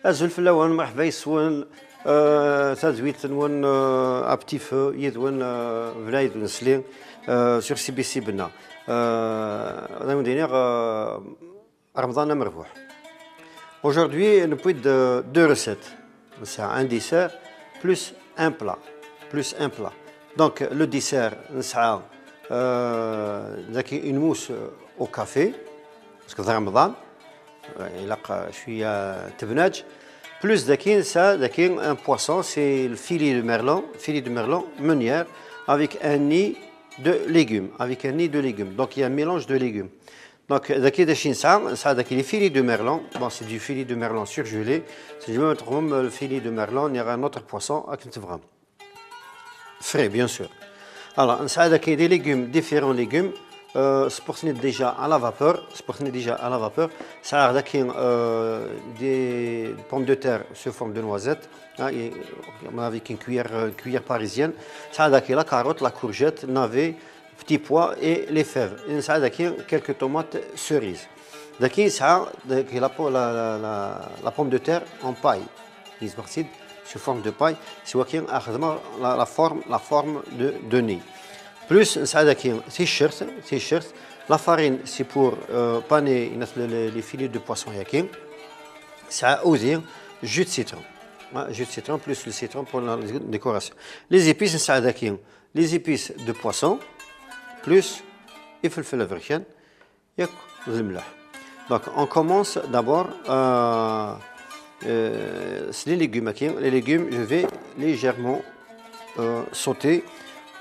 أزول في الأوان مرحبا يسون تزويت نون أبتي فو يدون فلايد ونسلين سور سي بي سي بنا رمضان دينيغ رمضان مربوح. Aujourd'hui, nous pouvons deux recettes. C'est un dessert plus un plat. Plus un plat. Donc, le dessert, c'est une mousse au café. Parce que c'est Ramadan. Il y a تبناج. Plus un poisson, c'est le filet de merlan meunière avec un nid de légumes. Donc, il y a un mélange de légumes. Donc, les filets de merlan, bon, c'est du filet de merlan surgelé. Si je veux mettre le filet de merlan, il y aura un autre poisson frais, bien sûr. Alors, il y a des légumes, différents légumes. C'est déjà à la vapeur. Ça a des pommes de terre sous forme de noisettes, avec une cuillère parisienne. Ça a la carotte, la courgette, navet, petits pois et les fèves. Il y a quelques tomates cerises. La pomme de terre en paille, sous forme de paille, c'est la forme de nez. Plus t-shirt. La farine, c'est pour paner les filets de poisson yakin. Ça aussi jus de citron. Jus de citron plus le citron pour la décoration. Les épices, les épices de poisson. Plus الفلفل الافريكان ياك والملح. Donc on commence d'abord les légumes. Les légumes, je vais légèrement sauter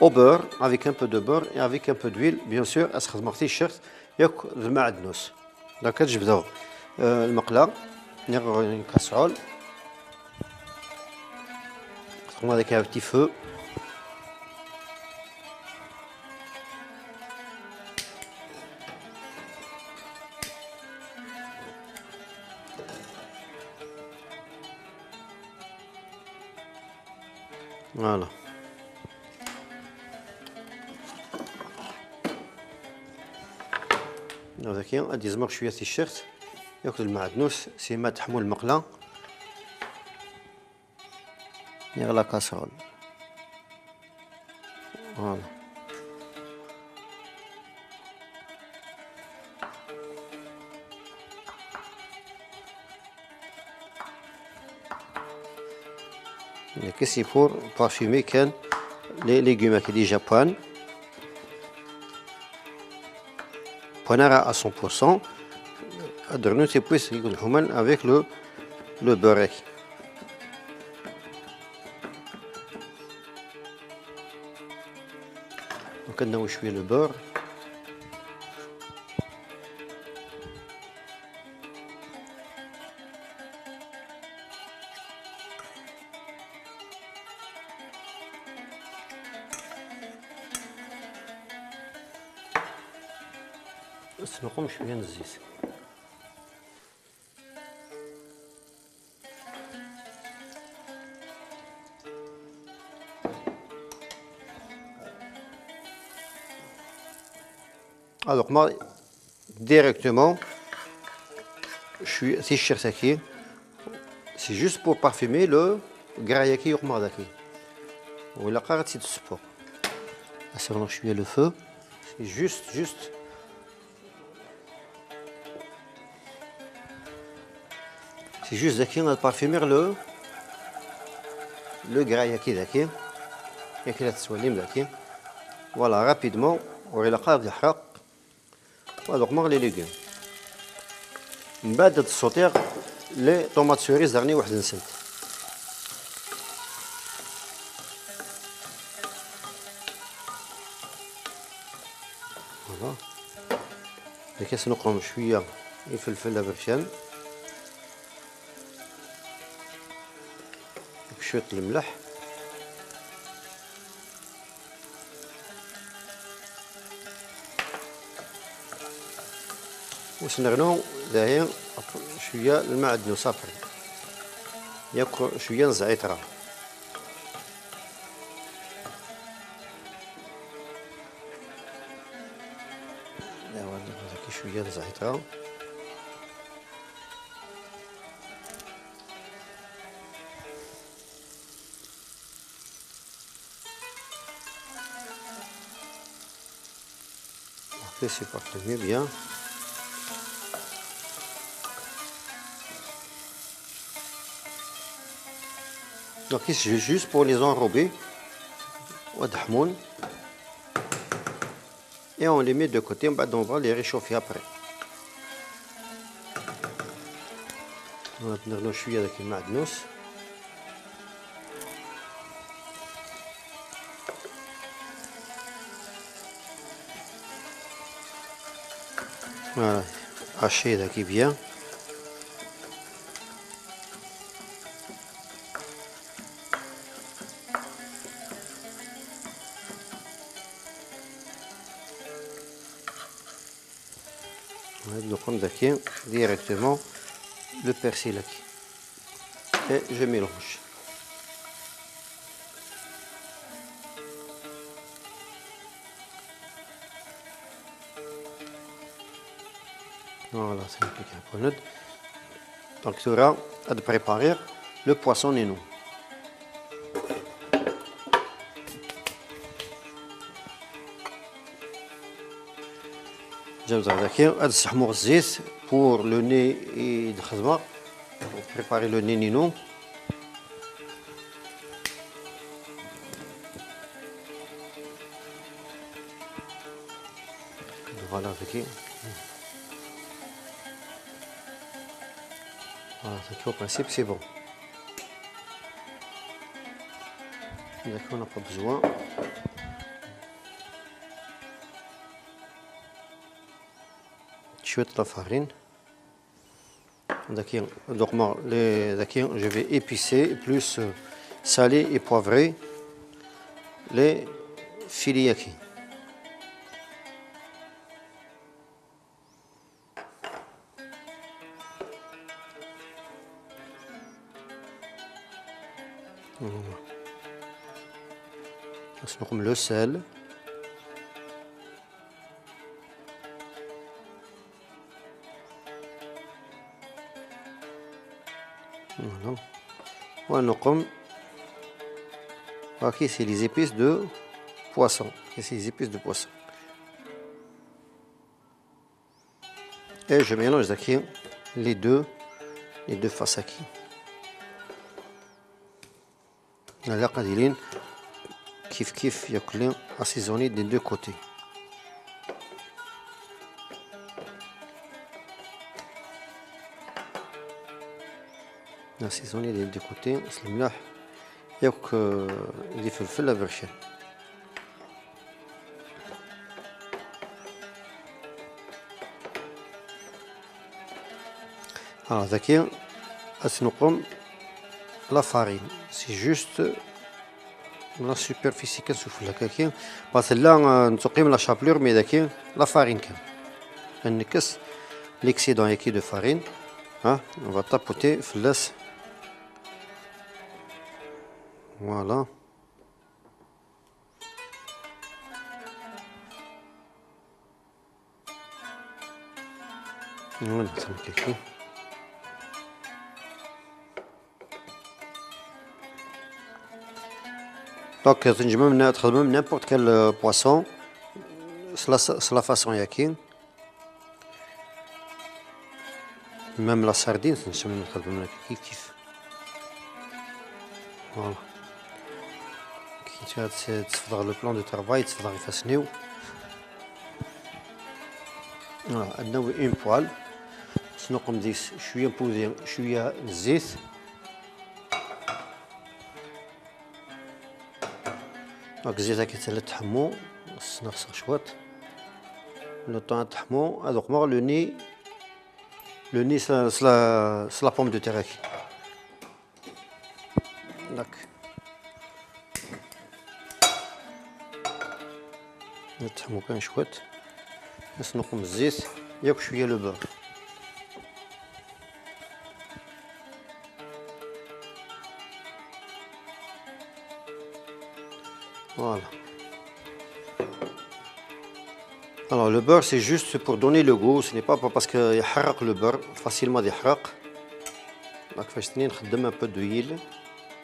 au beurre avec un peu de beurre et avec un peu d'huile bien sûr. استخدم تيشيرت ياك المعدنوس. Donc نجبدو المقله une casserole. On avec un petit feu. Voilà. هذا كي غادي يزمر شويه التيشيرت ياكل المعدنوس سيما تحمل المقله يغلى كاسرول. فوالا كيسي pour parfumer كان les légumes qui déjà poignard à 100%. Adrenu c'est puis avec le beurre. Donc on a joué le beurre. نقوم شويه من الزيت. Alors moi directement je suis t-shirt aquí. C'est juste pour parfumer le graillaki يقمر ولا قاعد تزيد السبور. اسرنا شويه le feu. C'est juste c'est juste de parfumer le graillaki داكي ياك لا تسوليم داكي. Voilà rapidement ولا قاعد يحرق. Donc مغلي les légumes. من بعد تصوتيغ لي طوماط سوريز دغني واحد نسلت. فوالا ديك نقوم شويه الفلفل الابرشان شويه الملح وسنغنو داهي شويه المعدن صافي ياك شويه الزعتر. شويه الزعتر Laissez parfumer bien. Donc ici, juste pour les enrober. Et on les met de côté, on va les réchauffer après. On va tenir nos chouilles avec une madnous. Voilà, haché qui vient. Donc on a directement le persil ici. Et je mélange. Voilà, c'est un peu. Donc il sera à préparer le poisson nénou. Pour le nez et de khazma, pour préparer le nez nino. Voilà, au principe c'est bon. D'accord, on n'a pas besoin. Chouette la farine. Donc je vais épicer, plus saler et poivrer les filets yaki. Comme le sel. Voilà. Ok, c'est les épices de poisson. C'est les épices de poisson. Et je mélange les deux faces. La qadiline kif yakulin assaisonné des deux côtés. Assaisonné des deux côtés, c'est le mlach. ياك يضيف الفلفل برشا. Alors ذاكي نقوم la farine, c'est juste la superficie كنسوفلها كاكي بس لا نقيم لا شابلور مي ذاكي la farine كان نكس l'excédent ياكي de farine. On va tapoter فلاس. Voilà. Voilà, ça me quelque. Donc, n'importe quel poisson, c'est la façon yaki. Même la sardine, c'est kif. Voilà. Tu as le plan de travail, tu vas faire voilà, on a une poêle. Sinon, comme dit, je suis imposé, je suis à zit. Donc, zit qui est le tahmou, c'est notre chouette. Le temps de tahmou, alors moi le nez, c'est la pomme de terre. Donc. نتحمو كان شويت نسنقو من الزيت ياك شويه لو بور. Voilà. Alors le beurre c'est juste pour donner le goût, ce n'est pas parce que يحرق le beurre facilement يحرق. Donc فاش نخدم un peu d'huile,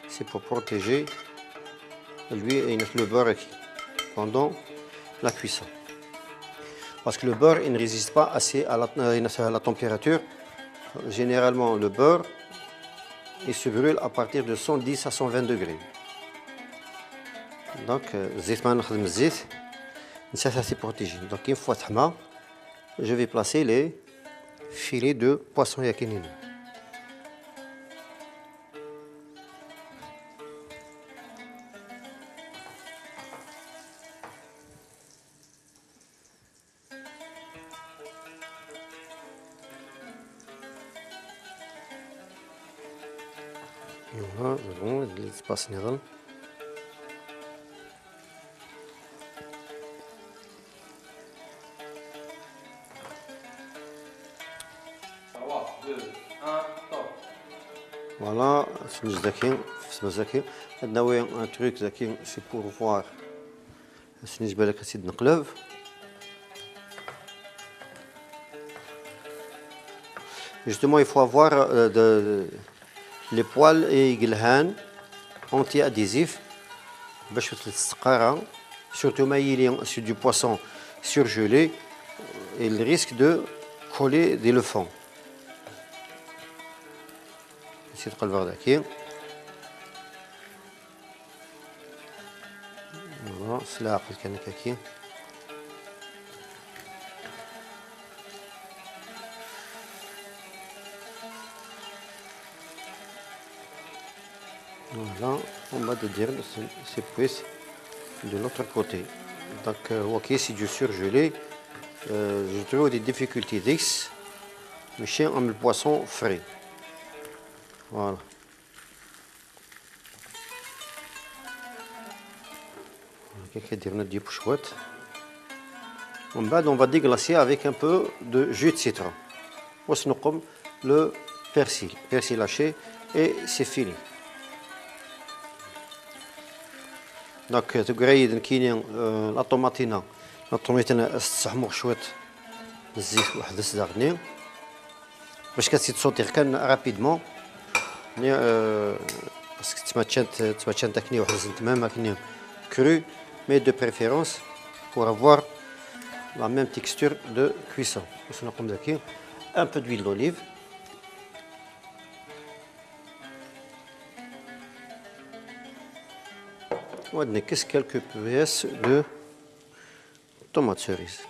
c'est pour protéger l'huile et le beurre pendant la cuisson. parce que le beurre il ne résiste pas assez à la température. Généralement, le beurre il se brûle à partir de 110 à 120 degrés. Donc, ça c'est protégé. Donc, une fois تحمى, je vais placer les filets de poisson yakini. Voilà, c'est bon, l'espace نضل. Voilà, c'est un truc c'est pour voir justement il faut avoir les poils et anti-adhésifs surtout sur du poisson surgelé il risque de coller dès le fond. Voilà, c'est là après voilà, on va dire c'est plus de l'autre côté. Donc, ok, c'est du surgelé. Je trouve des difficultés d'X, mais chez un poisson frais. Voilà. On va déglacer avec un peu de jus de citron. Le persil haché et c'est fini. Donc, la tomatina. La tomatina استحمر شوية الزيت واحد السداغني باش كتصوتيغ كان رابيدمون parce que tu vas تكني واحد الزنتمام كني cru mais de préférence pour avoir la même texture de cuisson. Un peu d'huile d'olive. On va quelques pièces de tomates cerises.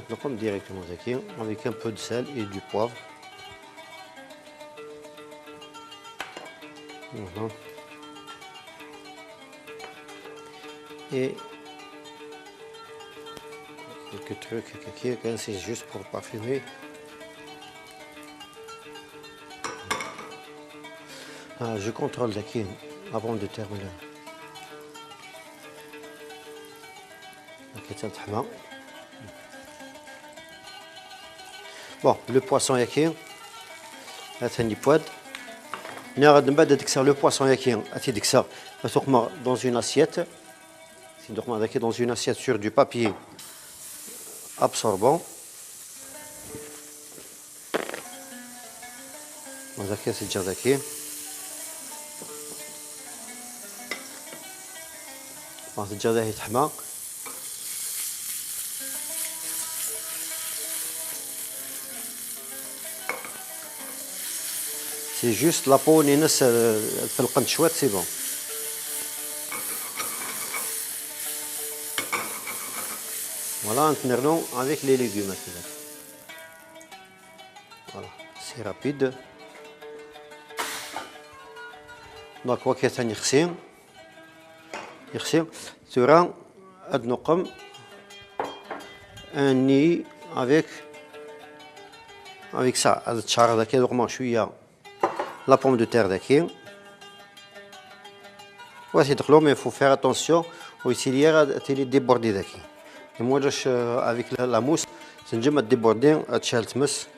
On prend directement avec un peu de sel et du poivre. Voilà. Et quelques trucs c'est juste pour parfumer. Je contrôle avant de terminer. Bon, le poisson yaki, le poisson yaki, dans une assiette. Dans une assiette sur du papier absorbant. C'est déjà d'accord. C'est déjà d'accord. C'est juste la peau qui fait le chouette, c'est bon. Voilà, maintenant avec les légumes. Voilà, c'est rapide. Donc, quoi qu'il y ait sera un nid avec ça. La pomme de terre d'aki. Ouais, c'est trop, mais il faut faire attention aux cilières à déborder d'aki. Et moi, avec la mousse, c'est déjà débordé à Chaltmus.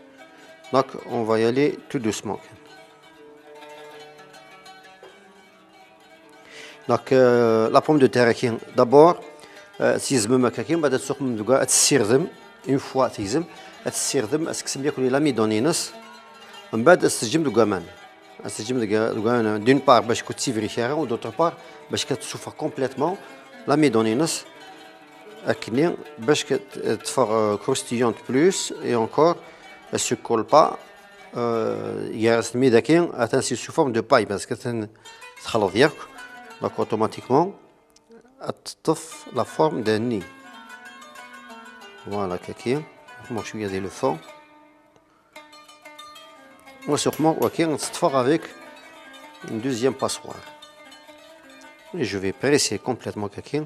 Donc, on va y aller tout doucement. Donc, la pomme de terre, d'abord, تيزم هكاكين بعد تسوق من دوكا تسيردم اون فوا تيزم تسيردم اسكسم ياكل لا ميدونينس من بعد استجم دوكامان استجم دوكامان دون بار باش كنت تيفريفيها و دوطر بار باش كتسوفر كومبليتمون لا ميدونينس اكني باش كتفر كروستيونت بلوس اي انكور elle se colle pas يارس الميدا كاين اتنسي سو فورم دو باي باسكو تخلط ياك دونك اوتوماتيكمون تطف لا فورم دان ني فوالا كاكي نخمر شويه ديال لو فون وسوقمون وكي نتصفر افيك une deuxième passoire et je vais presser complètement كاكي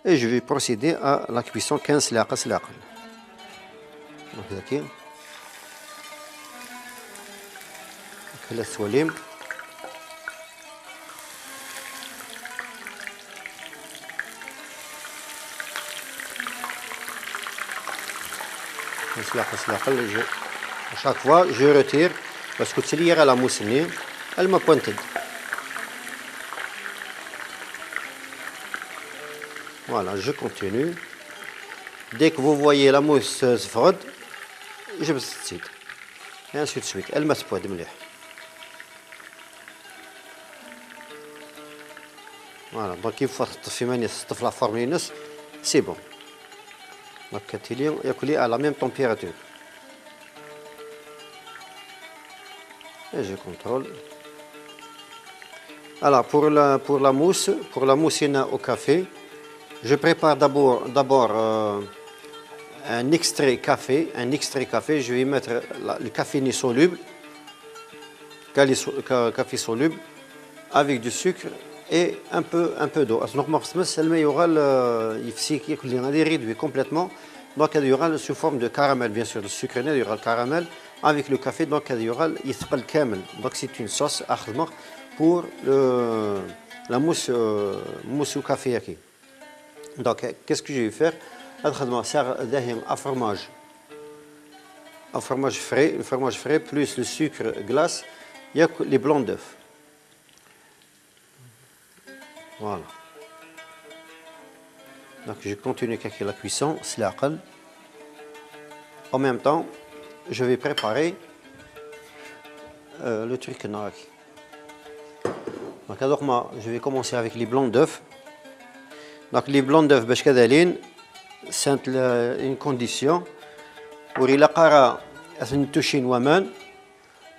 et je vais procéder à la cuisson 15 سلاقه سلاقه دونك كاكي ثلاث سواليم à chaque fois je retire parce que تسلير على موسني elle m'a pointé. Voilà, je continue. Dès que vous voyez la mousse se frotte, je me suis et ainsi de suite. Elle m'a spoilé مليح. Voilà, donc il faut تطفي ماني تطفي la forme ينس, c'est bon. Donc كتلي ياكلي à la même température. Et je contrôle. Alors pour la mousse au café, je prépare d'abord un extrait café. Je vais mettre le café soluble, café soluble avec du sucre et un peu d'eau. Il y aura réduit complètement. Donc il y aura sous forme de caramel, bien sûr, de sucre, il y aura le caramel avec le café. Donc il y aura le camel. Donc c'est une sauce pour la mousse au café. Donc qu'est-ce que je vais faire? Un fromage frais plus le sucre glace, il y a les blancs d'œufs. Voilà. Donc je continue avec la cuisson, en même temps, je vais préparer le truc naki. Donc alors moi, je vais commencer avec les blancs d'œufs. Donc les blancs d'œufs باش كذالين c'est une condition. وري لا قارا توشين ومان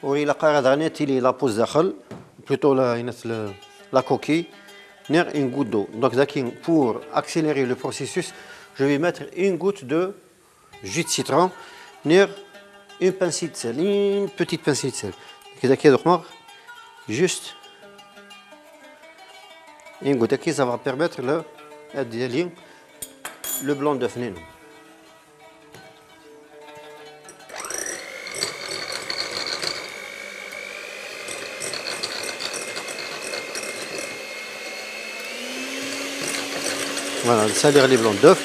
وري لا قارا دغنيتي لي لا بوز داخل plutôt la coquille ner une goutte d'eau. Donc pour accélérer le processus, je vais mettre une goutte de jus de citron ner une pincée de sel, une petite pincée de sel. Donc juste une goutte qui ça va permettre le blanc d'œuf. Voilà, salir les blancs d'œuf.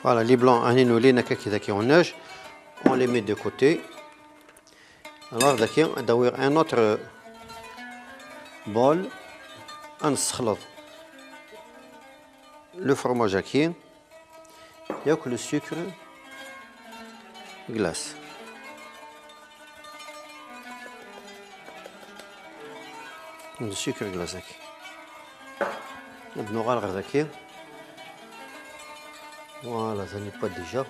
Voilà, les blancs, on les met de côté. Alors, d'avoir un autre bol, on s'خلط le fromage qui il y a que le sucre glace. Le sucre glace. نبنوا غير هكا. Voilà, ça n'est pas déjà.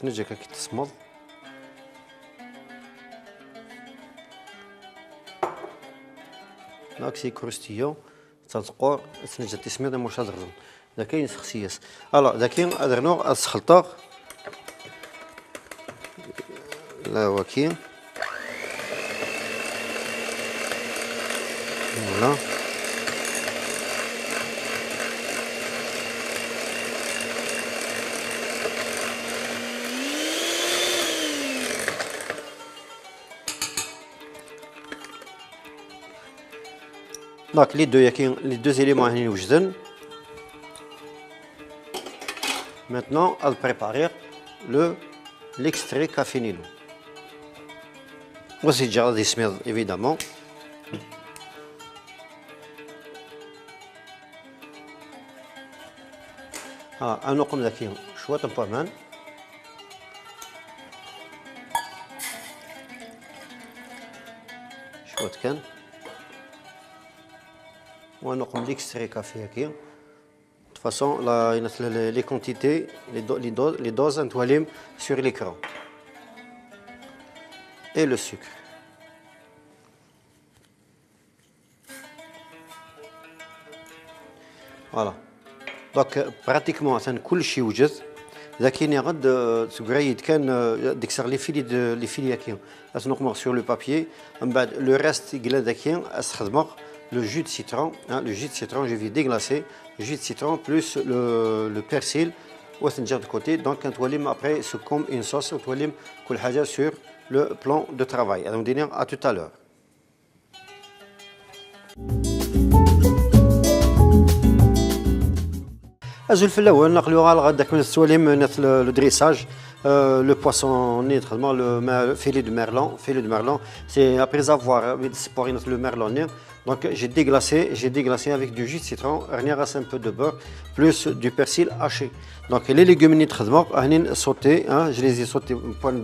تنجي كي تصمد. داك سي كروستيون تتقور تنجي تسميد مش هضرهم. دا كاين شخصيات. الو دا كاين ادرنو الخلطه. لا هو كاين. فوالا. Donc les deux éléments هني وجدن. Maintenant, à préparer l'extrait café Nilo. Voici déjà des semelles, évidemment. Un autre comme ça, chouette un peu man. Chouette can. Ou un autre comme l'extrait café ici. De toute façon, les quantités, les doses انتواليم sur l'écran. Et le sucre. Voilà. Donc pratiquement كل شيء وجد. لكن يغد تقريد كان ديكسر لي فيلي هكا نقمر sur le papier. من بعد le reste يقلا داكيا استخدمه le jus de citron, le jus de citron, je vais déglacer le jus de citron plus le persil ou de côté. Donc, après, c'est comme une sauce sur le plan de travail. Donc, à tout à l'heure. أزول في الأول نقلوها على غدا كنا السواليم لو دريساج le poisson le filet de merlan c'est après avoir séparé le merlan donc j'ai déglacé avec du jus de citron un peu de beurre plus du persil haché donc les légumes sautés je les ai sautés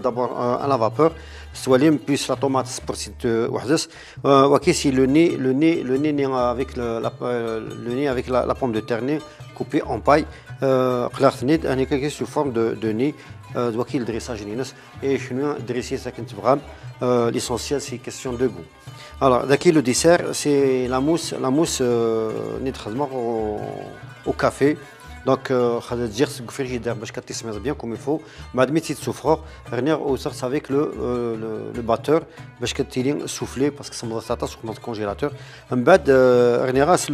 d'abord à la vapeur السواليم puis la tomate pour cette وحدس وكيسي le nez avec la pomme de terre coupée en paille قلعت هني sous forme de nez وكيل dressage نينس et شنو دريسي ça كنت بغام l'essentiel c'est question de goût. Alors daki le dessert c'est la mousse نتخدمها au café. Donc خذ تجيرس في الفريجيدير باش كتسمع bien comme il faut. بعد ما تسوفخ رنير وصرت avec le batteur باش كتيلين souffler parce que ça me تاطا sur notre congélateur. من بعد رنيراس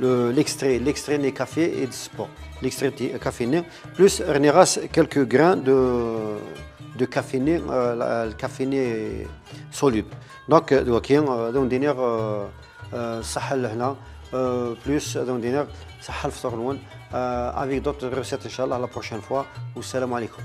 l'extrait des café et du sport. L'extrait de caféiné, plus reniras quelques grains de caféiné, le caféiné soluble. Donc, on dîner sahal hna, plus on dîner sahal ftornoun avec d'autres recettes, Inch'Allah, la prochaine fois. Salam alaikum.